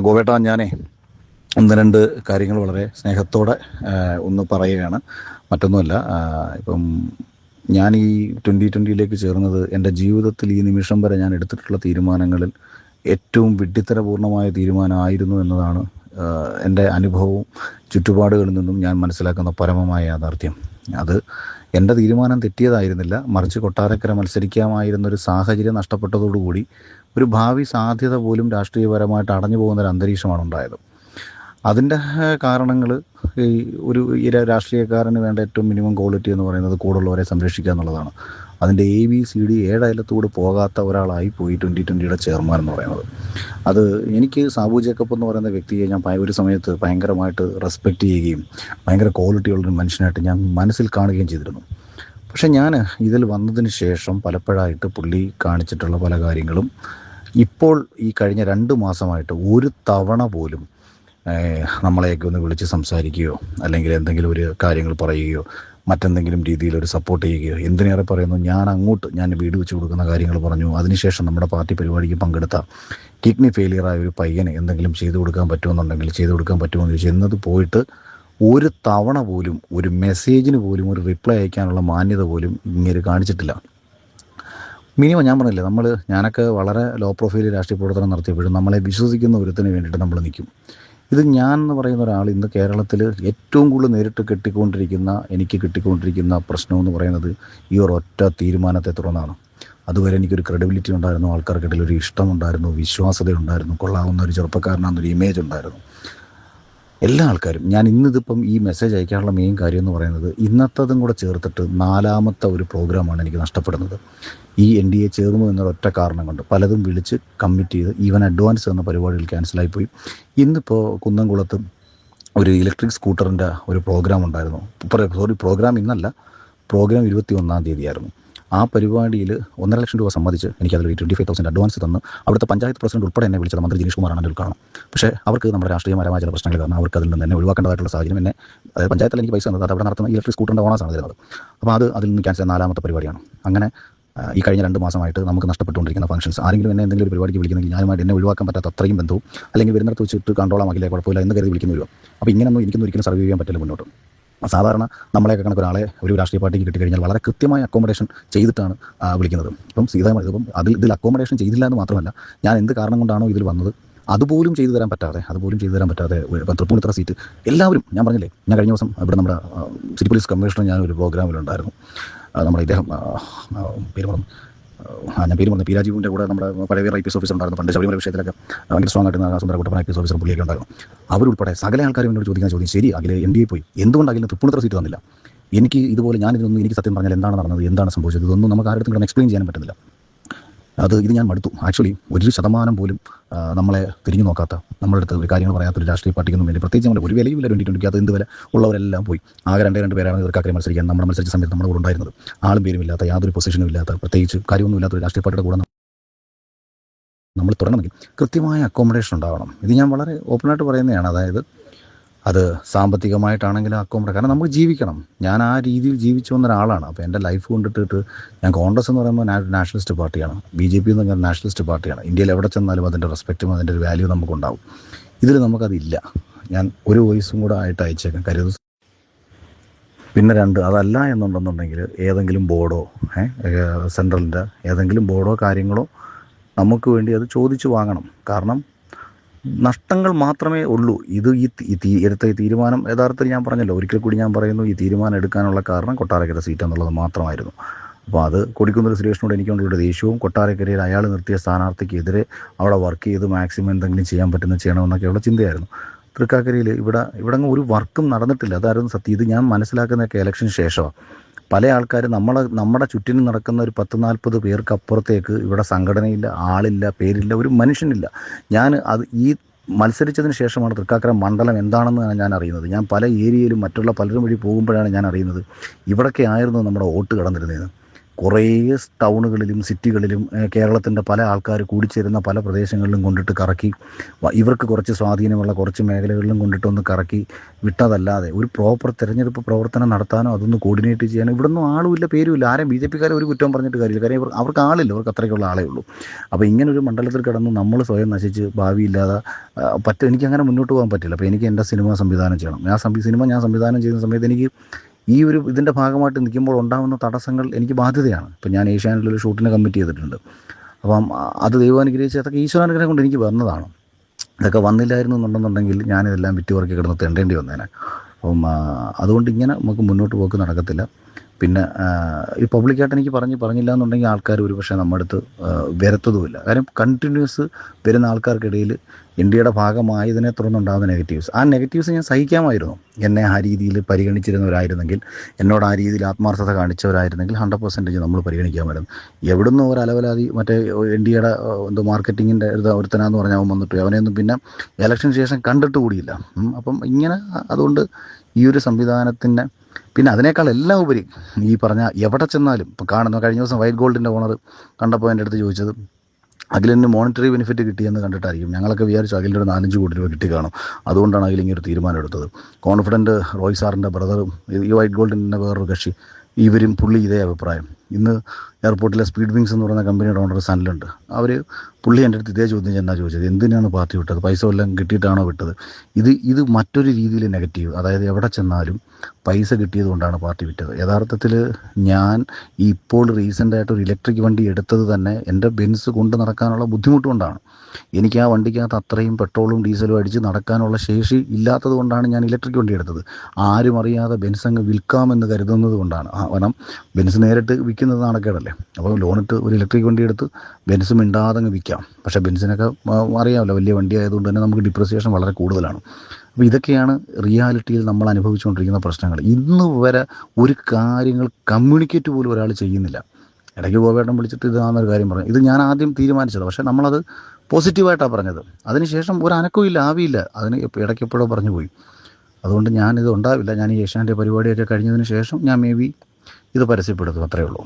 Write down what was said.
ഗോവേട്ട, ഞാനേ ഒന്ന് രണ്ട് കാര്യങ്ങൾ വളരെ സ്നേഹത്തോടെ ഒന്ന് പറയുകയാണ്. മറ്റൊന്നുമല്ല. ഇപ്പം ഞാൻ ഈ 2020ലേക്ക് ചേർന്നത് എൻ്റെ ജീവിതത്തിൽ ഈ നിമിഷം വരെ ഞാൻ എടുത്തിട്ടുള്ള തീരുമാനങ്ങളിൽ ഏറ്റവും വിഡ്ഢിത്തരപൂർണമായ തീരുമാനമായിരുന്നു എന്നതാണ് എൻ്റെ അനുഭവവും ചുറ്റുപാടുകളിൽ നിന്നും ഞാൻ മനസ്സിലാക്കുന്ന പരമമായ യാഥാർത്ഥ്യം. അത് എൻ്റെ തീരുമാനം തെറ്റിയതായിരുന്നില്ല, മറിച്ച് കൊട്ടാരക്കര മത്സരിക്കാമായിരുന്നൊരു സാഹചര്യം നഷ്ടപ്പെട്ടതോടുകൂടി ഒരു ഭാവി സാധ്യത പോലും രാഷ്ട്രീയപരമായിട്ട് അടഞ്ഞു പോകുന്നൊരു അന്തരീക്ഷമാണ് ഉണ്ടായത്. അതിൻ്റെ കാരണങ്ങൾ ഈ രാഷ്ട്രീയക്കാരന് വേണ്ട ഏറ്റവും മിനിമം ക്വാളിറ്റി എന്ന് പറയുന്നത് കൂടുള്ളവരെ സംരക്ഷിക്കുക എന്നുള്ളതാണ്. അതിൻ്റെ ABCD 7 അയലത്തൂടെ പോകാത്ത ഒരാളായി പോയി 2020യുടെ ചെയർമാൻ എന്ന് പറയുന്നത്. അത് എനിക്ക് സാബു ജേക്കബ് എന്ന് പറയുന്ന വ്യക്തിയെ ഞാൻ ഒരു സമയത്ത് ഭയങ്കരമായിട്ട് റെസ്പെക്റ്റ് ചെയ്യുകയും ഭയങ്കര ക്വാളിറ്റിയുള്ളൊരു മനുഷ്യനായിട്ട് ഞാൻ മനസ്സിൽ കാണുകയും ചെയ്തിരുന്നു. പക്ഷെ ഞാൻ ഇതിൽ വന്നതിന് ശേഷം പലപ്പോഴായിട്ട് പുള്ളി കാണിച്ചിട്ടുള്ള പല കാര്യങ്ങളും ഇപ്പോൾ ഈ കഴിഞ്ഞ 2 മാസമായിട്ട് ഒരു തവണ പോലും നമ്മളെയൊക്കെ ഒന്ന് വിളിച്ച് സംസാരിക്കുകയോ അല്ലെങ്കിൽ എന്തെങ്കിലും ഒരു കാര്യങ്ങൾ പറയുകയോ മറ്റെന്തെങ്കിലും രീതിയിൽ സപ്പോർട്ട് ചെയ്യുകയോ, എന്തിനേറെ പറയുന്നു, ഞാൻ വീട് വെച്ച് കൊടുക്കുന്ന കാര്യങ്ങൾ പറഞ്ഞു. അതിനുശേഷം നമ്മുടെ പാർട്ടി പരിപാടിക്ക് പങ്കെടുത്ത കിഡ്നി ഫെയിലിയറായ ഒരു പയ്യന് എന്തെങ്കിലും ചെയ്തു കൊടുക്കാൻ പറ്റുമെന്നുണ്ടെങ്കിൽ ചെയ്തു കൊടുക്കാൻ പറ്റുമെന്ന് ചോദിച്ചു എന്നത് പോയിട്ട് ഒരു തവണ പോലും ഒരു മെസ്സേജിന് പോലും ഒരു റിപ്ലൈ അയക്കാനുള്ള മാന്യത പോലും ഇങ്ങനെ കാണിച്ചിട്ടില്ല. മിനിമം ഞാൻ പറഞ്ഞില്ലേ, ഞാനൊക്കെ വളരെ ലോ പ്രൊഫൈൽ രാഷ്ട്രീയ പ്രവർത്തനം നടത്തിയപ്പോഴും നമ്മളെ വിശ്വസിക്കുന്ന ഒരുത്തിന് വേണ്ടിയിട്ട് നമ്മൾ നിൽക്കും. ഇത് ഞാൻ എന്ന് പറയുന്ന ഒരാൾ ഇന്ന് കേരളത്തിൽ ഏറ്റവും കൂടുതൽ എനിക്ക് കിട്ടിക്കൊണ്ടിരിക്കുന്ന പ്രശ്നം എന്ന് പറയുന്നത് ഈ ഒരൊറ്റ തീരുമാനത്തെ തുടർന്നാണ്. അതുവരെ എനിക്കൊരു ക്രെഡിബിലിറ്റി ഉണ്ടായിരുന്നു, ആൾക്കാർക്കിടയിൽ ഒരു ഇഷ്ടമുണ്ടായിരുന്നു, വിശ്വാസ്യത ഉണ്ടായിരുന്നു, കൊള്ളാവുന്ന ഒരു ചെറുപ്പക്കാരനാണെന്നൊരു ഇമേജ് ഉണ്ടായിരുന്നു. എല്ലാ ആൾക്കാരും ഇന്നിതിപ്പം ഈ മെസ്സേജ് അയക്കാനുള്ള മെയിൻ കാര്യം എന്ന് പറയുന്നത് ഇന്നത്തതും കൂടെ ചേർത്തിട്ട് 4ാമത്തെ ഒരു പ്രോഗ്രാമാണ് എനിക്ക് നഷ്ടപ്പെടുന്നത്. ഈ NDA ചേർന്നു എന്നൊരൊറ്റ കാരണം കൊണ്ട് പലതും വിളിച്ച് കമ്മിറ്റ് ചെയ്ത് ഈവൻ അഡ്വാൻസ് എന്ന പരിപാടികൾ ക്യാൻസലായിപ്പോയി. ഇന്നിപ്പോൾ കുന്നംകുളത്ത് ഒരു ഇലക്ട്രിക് സ്കൂട്ടറിൻ്റെ ഒരു പ്രോഗ്രാം ഉണ്ടായിരുന്നു. പ്രോഗ്രാം ഇന്നല്ല, പ്രോഗ്രാം 21-ാം തീയതിയായിരുന്നു. ആ പരിപാടിയിൽ 1.5 ലക്ഷം രൂപ സമ്മതിച്ച് എനിക്കതിൽ 25,000 അഡ്വാൻസ് തന്ന് അവിടുത്തെ പഞ്ചായത്ത് പ്രസിഡന്റ് ഉൾപ്പെടെ എന്നെ വിളിച്ചത് മന്ത്രി ജിനീഷ് കുമാറാണ് എൻ്റെ ഉദ്ഘാടനം. പക്ഷേ അവർക്ക് നമ്മുടെ രാഷ്ട്രീയപരമായ ചില പ്രശ്നങ്ങൾ കാരണം അവർക്ക് അതിൽ നിന്ന് എന്നെ ഒഴിവാക്കേണ്ടതായിട്ടുള്ള സാഹചര്യം, അതായത് പഞ്ചായത്തിൽ എനിക്ക് പൈസ തന്നത് അവിടെ നടത്തുന്ന ഇലക്ട്രിക് സ്കൂട്ടറിൻ്റെ ഓണേഴ്സാണ് തരുന്നത്. അപ്പോൾ അതിൽ നിന്ന് ക്യാൻസൽ 4ാമത്തെ പരിപാടിയാണ്. അങ്ങനെ ഈ കഴിഞ്ഞ 2 മാസമായിട്ട് നമുക്ക് നഷ്ടപ്പെട്ടുകൊണ്ടിരിക്കുന്ന ഫംഗ്ഷൻസ്, ആരെങ്കിലും എന്നെ എന്തെങ്കിലും ഒരു പരിപാടിക്ക് വിളിക്കുന്നെങ്കിൽ ഞാനുമായിട്ട് എന്നെ ഒഴിവാക്കാൻ പറ്റാത്ത അത്രയും ബന്ധവും അല്ലെങ്കിൽ വരുന്നിടത്ത് വെച്ചിട്ട് കണ്ടോളാമാകില്ലേ, കുഴപ്പമില്ല എന്ന് കരുതി വിളിക്കുന്നു വരും. അപ്പോൾ ഇങ്ങനെയൊന്നും ഒരിക്കലും സർവൈവ് ചെയ്യാൻ പറ്റില്ല മുന്നോട്ട്. സാധാരണ നമ്മളെയൊക്കെ കണക്ക് ഒരാളെ ഒരു രാഷ്ട്രീയ പാർട്ടിക്ക് കിട്ടിക്കഴിഞ്ഞാൽ വളരെ കൃത്യമായ അക്കോമഡേഷൻ ചെയ്തിട്ടാണ് വിളിക്കുന്നത്. ഇപ്പം ഇതിൽ അക്കോമഡേഷൻ ചെയ്തില്ല എന്ന് മാത്രമല്ല, ഞാൻ എന്ത് കാരണം കൊണ്ടാണോ ഇതിൽ വന്നത് അതുപോലും ചെയ്തു തരാൻ പറ്റാതെ ഇപ്പം തൃപ്പൂണിത്തറ സീറ്റ് എല്ലാവരും, ഞാൻ പറഞ്ഞില്ലേ, ഞാൻ കഴിഞ്ഞ ദിവസം ഇവിടെ നമ്മുടെ സിറ്റി പോലീസ് കമ്മീഷണർ ഞാനൊരു പ്രോഗ്രാമിലുണ്ടായിരുന്നു. നമ്മുടെ ഇദ്ദേഹം പേര് പറഞ്ഞു പി രാജീവിൻ്റെ കൂടെ നമ്മുടെ പഴയ IPS ഓഫീസർ ഉണ്ടായിരുന്നു. പണ്ട് ശബരിമല വിഷയത്തിലൊക്കെ ഭയങ്കര സ്ട്രോങ് ആയിട്ട് സുന്ദരകുട്ടപ്പൻ IPS ഓഫീസർ പുള്ളിയൊക്കെ ഉണ്ടായിരുന്നു. അവരുൾപ്പെടെ സകല ആൾക്കാരും എന്നോട് ചോദിക്കുന്ന ചോദ്യം, ശരി അഖിലെ NDA പോയി, എന്തുകൊണ്ട് അഖിലിന് തൃപ്പൂണിത്തറ സീറ്റ് തന്നില്ല? എനിക്ക് ഇതുപോലെ എനിക്ക് സത്യം പറഞ്ഞാൽ എന്താണ് നടന്നത്, എന്താണ് സംഭവിച്ചത്, ഇതൊന്നും നമുക്ക് ആരുടെ കിടന്ന് എക്സ്പ്ലെയിൻ ചെയ്യാൻ പറ്റുന്നില്ല. ഇത് ഞാൻ മടുത്തു. ആക്ച്വലി 1% പോലും നമ്മളെ തിരിഞ്ഞു നോക്കാത്ത, നമ്മുടെ അടുത്ത് ഒരു കാര്യങ്ങൾ പറയാത്തൊരു രാഷ്ട്രീയ പാർട്ടിക്കൊന്നും വേണ്ടി പ്രത്യേകിച്ച് നമ്മൾ ഒരു വിലയുമില്ല. 2020 അത് എന്ത് വില ഉള്ളവരെല്ലാം പോയി. ആകെ 2 പേരാണ് തൃക്കാക്കര മത്സരിക്കാൻ നമ്മുടെ മത്സരിച്ച സമയത്ത് നമ്മുടെ കൂടെ ഉണ്ടായിരുന്നത്. ആളും പേരും ഇല്ലാത്ത, യാതൊരു പൊസിഷനും ഇല്ലാത്ത, പ്രത്യേകിച്ച് കാര്യമൊന്നും ഇല്ലാത്ത ഒരു രാഷ്ട്രീയ പാർട്ടിയുടെ കൂടെ നമ്മൾ തുടങ്ങണമെങ്കിൽ കൃത്യമായ അക്കോമഡേഷൻ ഉണ്ടാവണം. ഇത് ഞാൻ വളരെ ഓപ്പണായിട്ട് പറയുന്നതാണ്. അതായത് അത് സാമ്പത്തികമായിട്ടാണെങ്കിലും കാരണം നമുക്ക് ജീവിക്കണം. ഞാൻ ആ രീതിയിൽ ജീവിച്ചു വന്ന ഒരാളാണ്. അപ്പോൾ എൻ്റെ ലൈഫ് കൊണ്ടിട്ട് ഞാൻ കോൺഗ്രസ് എന്ന് പറയുമ്പോൾ നാഷണലിസ്റ്റ് പാർട്ടിയാണ്, BJP എന്ന് പറഞ്ഞാൽ നാഷണലിസ്റ്റ് പാർട്ടിയാണ്. ഇന്ത്യയിൽ എവിടെ ചെന്നാലും അതിൻ്റെ റെസ്പെക്റ്റും അതിൻ്റെ ഒരു വാല്യൂ നമുക്കുണ്ടാവും. ഇതിൽ നമുക്കതില്ല. ഞാൻ ഒരു വോയിസും കൂടെ ആയിട്ട് അയച്ചേക്കാം കരുത്. പിന്നെ 2, അതല്ല എന്നുണ്ടെന്നുണ്ടെങ്കിൽ ഏതെങ്കിലും ബോർഡോ സെൻട്രലിൻ്റെ ഏതെങ്കിലും ബോർഡോ കാര്യങ്ങളോ നമുക്ക് വേണ്ടി അത് ചോദിച്ചു വാങ്ങണം. കാരണം നഷ്ടങ്ങൾ മാത്രമേ ഉള്ളൂ. എടുത്ത ഈ തീരുമാനം യഥാർത്ഥത്തിൽ ഞാൻ പറഞ്ഞല്ലോ, ഒരിക്കൽ കൂടി ഞാൻ പറയുന്നു, ഈ തീരുമാനം എടുക്കാനുള്ള കാരണം കൊട്ടാരക്കര സീറ്റ് എന്നുള്ളത് മാത്രമായിരുന്നു. അപ്പോൾ അത് കൊടിക്കുന്നിൽ സുരേഷിനോട് എനിക്കുള്ള ദേഷ്യവും, കൊട്ടാരക്കരയിൽ അയാൾ നിർത്തിയ സ്ഥാനാർത്ഥിക്കെതിരെ അവിടെ വർക്ക് ചെയ്ത് മാക്സിമം എന്തെങ്കിലും ചെയ്യാൻ പറ്റുന്ന ചെയ്യണമെന്നൊക്കെയുള്ള ചിന്തയായിരുന്നു. തൃക്കാക്കരയിൽ ഇവിടെ ഒരു വർക്കും നടന്നിട്ടില്ല. അതായിരുന്നു സത്യം. ഇത് ഞാൻ മനസ്സിലാക്കുന്നതൊക്കെ ഇലക്ഷന് ശേഷമാണ്. പല ആൾക്കാർ നമ്മുടെ ചുറ്റിനും നടക്കുന്ന ഒരു 10-40 പേർക്ക് അപ്പുറത്തേക്ക് ഇവിടെ സംഘടനയില്ല, ആളില്ല, പേരില്ല, ഒരു മനുഷ്യനില്ല. ഈ മത്സരിച്ചതിന് ശേഷമാണ് തൃക്കാക്കര മണ്ഡലം എന്താണെന്ന് ഞാൻ അറിയുന്നത്. ഞാൻ പല ഏരിയയിലും മറ്റുള്ള പലരും വഴി പോകുമ്പോഴാണ് ഞാൻ അറിയുന്നത് ഇവിടൊക്കെ ആയിരുന്നു നമ്മുടെ വോട്ട് കടന്നിരുന്നത്. കുറേ ടൗണുകളിലും സിറ്റികളിലും കേരളത്തിൻ്റെ പല ആൾക്കാർ കൂടിച്ചേരുന്ന പല പ്രദേശങ്ങളിലും കൊണ്ടിട്ട് കറക്കി ഇവർക്ക് കുറച്ച് സ്വാധീനമുള്ള കുറച്ച് മേഖലകളിലും കൊണ്ടിട്ടൊന്ന് കറക്കി വിട്ടതല്ലാതെ ഒരു പ്രോപ്പർ തെരഞ്ഞെടുപ്പ് പ്രവർത്തനം നടത്താനോ അതൊന്ന് കോർഡിനേറ്റ് ചെയ്യാനോ ഇവിടെ ഒന്നും ആളുമില്ല, പേരുമില്ല. ആരും ബി ജെ പിക്കാരെ ഒരു കുറ്റം പറഞ്ഞിട്ട് കാര്യമില്ല. കാര്യം അവർക്ക് ആളില്ല, അവർക്ക് അത്രയ്ക്കുള്ള ആളേ ഉള്ളൂ. അപ്പോൾ ഇങ്ങനൊരു മണ്ഡലത്തിൽ കിടന്ന് നമ്മൾ സ്വയം നശിച്ച് ഭാവിയില്ലാതെ എനിക്കങ്ങനെ മുന്നോട്ട് പോകാൻ പറ്റില്ല. അപ്പോൾ എനിക്ക് എൻ്റെ സിനിമ സംവിധാനം ചെയ്യണം. ഞാൻ സംവിധാനം ചെയ്യുന്ന സമയത്ത് എനിക്ക് ഈ ഒരു ഇതിൻ്റെ ഭാഗമായിട്ട് നിൽക്കുമ്പോൾ ഉണ്ടാകുന്ന തടസ്സങ്ങൾ എനിക്ക് ബാധ്യതയാണ്. ഇപ്പം ഞാൻ ഏഷ്യാനെറ്റിലൊരു ഷൂട്ടിനെ കമ്മിറ്റ് ചെയ്തിട്ടുണ്ട്. അപ്പം അത് ദൈവം അനുഗ്രഹിച്ച് അതൊക്കെ ഈശ്വരാനുഗ്രഹം കൊണ്ട് എനിക്ക് വന്നതാണ്. ഇതൊക്കെ വന്നില്ലായിരുന്നു എന്നുണ്ടെന്നുണ്ടെങ്കിൽ ഞാനിതെല്ലാം വിറ്റുപറക്കി കിടന്ന് തെണ്ടേണ്ടി വന്നേനെ. അപ്പം അതുകൊണ്ട് ഇങ്ങനെ നമുക്ക് മുന്നോട്ട് പോക്ക് നടക്കത്തില്ല. പിന്നെ ഈ പബ്ലിക്കായിട്ട് എനിക്ക് പറഞ്ഞില്ല എന്നുണ്ടെങ്കിൽ ആൾക്കാർ ഒരു പക്ഷേ നമ്മുടെ അടുത്ത് വരത്തതുമില്ല. കാര്യം കണ്ടിന്യൂസ് വരുന്ന ആൾക്കാർക്കിടയിൽ ഇന്ത്യയുടെ ഭാഗമായതിനെ തുടർന്നുണ്ടാകുന്ന നെഗറ്റീവ്സ്, ആ നെഗറ്റീവ്സ് ഞാൻ സഹിക്കാമായിരുന്നു. എന്നെ ആ രീതിയിൽ പരിഗണിച്ചിരുന്നവരായിരുന്നെങ്കിൽ, എന്നോട് ആ രീതിയിൽ ആത്മാർത്ഥത കാണിച്ചവരായിരുന്നെങ്കിൽ 100% നമ്മൾ പരിഗണിക്കാമായിരുന്നു. എവിടുന്ന് ഒരു അലവലാതി മറ്റേ ഇന്ത്യയുടെ മാർക്കറ്റിങ്ങിൻ്റെ ഒരുത്തനാന്ന് പറഞ്ഞാൽ അവൻ വന്നിട്ട് അവനെയൊന്നും പിന്നെ ഇലക്ഷന് ശേഷം കണ്ടിട്ട് കൂടിയില്ല. അപ്പം ഇങ്ങനെ അതുകൊണ്ട് ഈ ഒരു സംവിധാനത്തിൻ്റെ പിന്നെ അതിനേക്കാൾ എല്ലാം ഉപരി ഈ പറഞ്ഞ എവിടെ ചെന്നാലും ഇപ്പം കാണുന്നു. കഴിഞ്ഞ ദിവസം വൈറ്റ് ഗോൾഡിൻ്റെ ഓണർ കണ്ടപ്പോൾ എൻ്റെ അടുത്ത് ചോദിച്ചത് അഖിലിന് മോണിറ്ററി ബെനിഫിറ്റ് കിട്ടിയെന്ന് കണ്ടിട്ടായിരിക്കും. ഞങ്ങളൊക്കെ വിചാരിച്ചു അഖിലിൻ്റെ ഒരു 4-5 കോടി രൂപ കിട്ടി കാണും, അതുകൊണ്ടാണ് അഖിൽ ഇങ്ങനെ ഒരു തീരുമാനം എടുത്തത്. കോൺഫിഡൻറ്റ് റോയ് സാറിൻ്റെ ബ്രദറും ഈ വൈറ്റ് ഗോൾഡിൻ്റെ വേറൊരു കക്ഷി, ഇവരും പുള്ളി ഇതേ അഭിപ്രായം. ഇന്ന് എയർപോർട്ടിലെ സ്പീഡ് വിങ്സ് എന്ന് പറയുന്ന കമ്പനിയുടെ ഓണർ സനിലുണ്ട്. പുള്ളി എൻ്റെ അടുത്ത് ഇതേ ചോദ്യം ചെന്നാ ചോദിച്ചത്, എന്തിനാണ് പാർട്ടി വിട്ടത്, പൈസ വല്ലതും കിട്ടിയിട്ടാണോ വിട്ടത്? ഇത് മറ്റൊരു രീതിയിൽ നെഗറ്റീവ്. അതായത് എവിടെ ചെന്നാലും പൈസ കിട്ടിയത് കൊണ്ടാണ് പാർട്ടി വിറ്റത്. യഥാർത്ഥത്തിൽ ഞാൻ ഇപ്പോൾ റീസെൻ്റായിട്ടൊരു ഇലക്ട്രിക് വണ്ടി എടുത്തത് തന്നെ എൻ്റെ ബെൻസ് കൊണ്ട് നടക്കാനുള്ള ബുദ്ധിമുട്ട് കൊണ്ടാണ്. എനിക്ക് ആ വണ്ടിക്കകത്ത് അത്രയും പെട്രോളും ഡീസലും അടിച്ച് നടക്കാനുള്ള ശേഷി ഇല്ലാത്തത് കൊണ്ടാണ് ഞാൻ ഇലക്ട്രിക് വണ്ടി എടുത്തത്. ആരും അറിയാതെ ബെൻസ് അങ്ങ് വിൽക്കാമെന്ന് കരുതുന്നത് കൊണ്ടാണ്. കാരണം ബെൻസ് നേരിട്ട് വിൽക്കുന്നത് നാണക്കേടല്ലേ. അപ്പോൾ ലോണിട്ട് ഒരു ഇലക്ട്രിക് വണ്ടി എടുത്ത് ബെൻസ് മിണ്ടാതെ അങ്ങ് വിൽക്കാം. പക്ഷേ ബെൻസിനൊക്കെ അറിയാമല്ലോ, വലിയ വണ്ടി ആയതുകൊണ്ട് തന്നെ നമുക്ക് ഡിപ്രിസിയേഷൻ വളരെ കൂടുതലാണ്. അപ്പോൾ ഇതൊക്കെയാണ് റിയാലിറ്റിയിൽ നമ്മൾ അനുഭവിച്ചുകൊണ്ടിരിക്കുന്ന പ്രശ്നങ്ങൾ. ഇന്ന് വരെ ഒരു കാര്യങ്ങൾ കമ്മ്യൂണിക്കേറ്റ് പോലും ഒരാൾ ചെയ്യുന്നില്ല. ഇടയ്ക്ക് ഗോവേട്ടൻ വിളിച്ചിട്ട് ഇതാണെന്നൊരു കാര്യം പറഞ്ഞു. ഇത് ഞാൻ ആദ്യം തീരുമാനിച്ചത്, പക്ഷേ നമ്മളത് പോസിറ്റീവായിട്ടാണ് പറഞ്ഞത്. അതിനുശേഷം ഒരു അനക്കവും ഇല്ല, ആവിയില്ല. അതിന് ഇടയ്ക്കെപ്പോഴോ പറഞ്ഞു പോയി. അതുകൊണ്ട് ഞാനിത് ഉണ്ടാവില്ല. ഞാൻ ഈ ഏഷ്യാൻ്റെ പരിപാടിയൊക്കെ കഴിഞ്ഞതിന് ശേഷം ഞാൻ ഇത് പരസ്യപ്പെടുത്തും, അത്രയേ ഉള്ളൂ.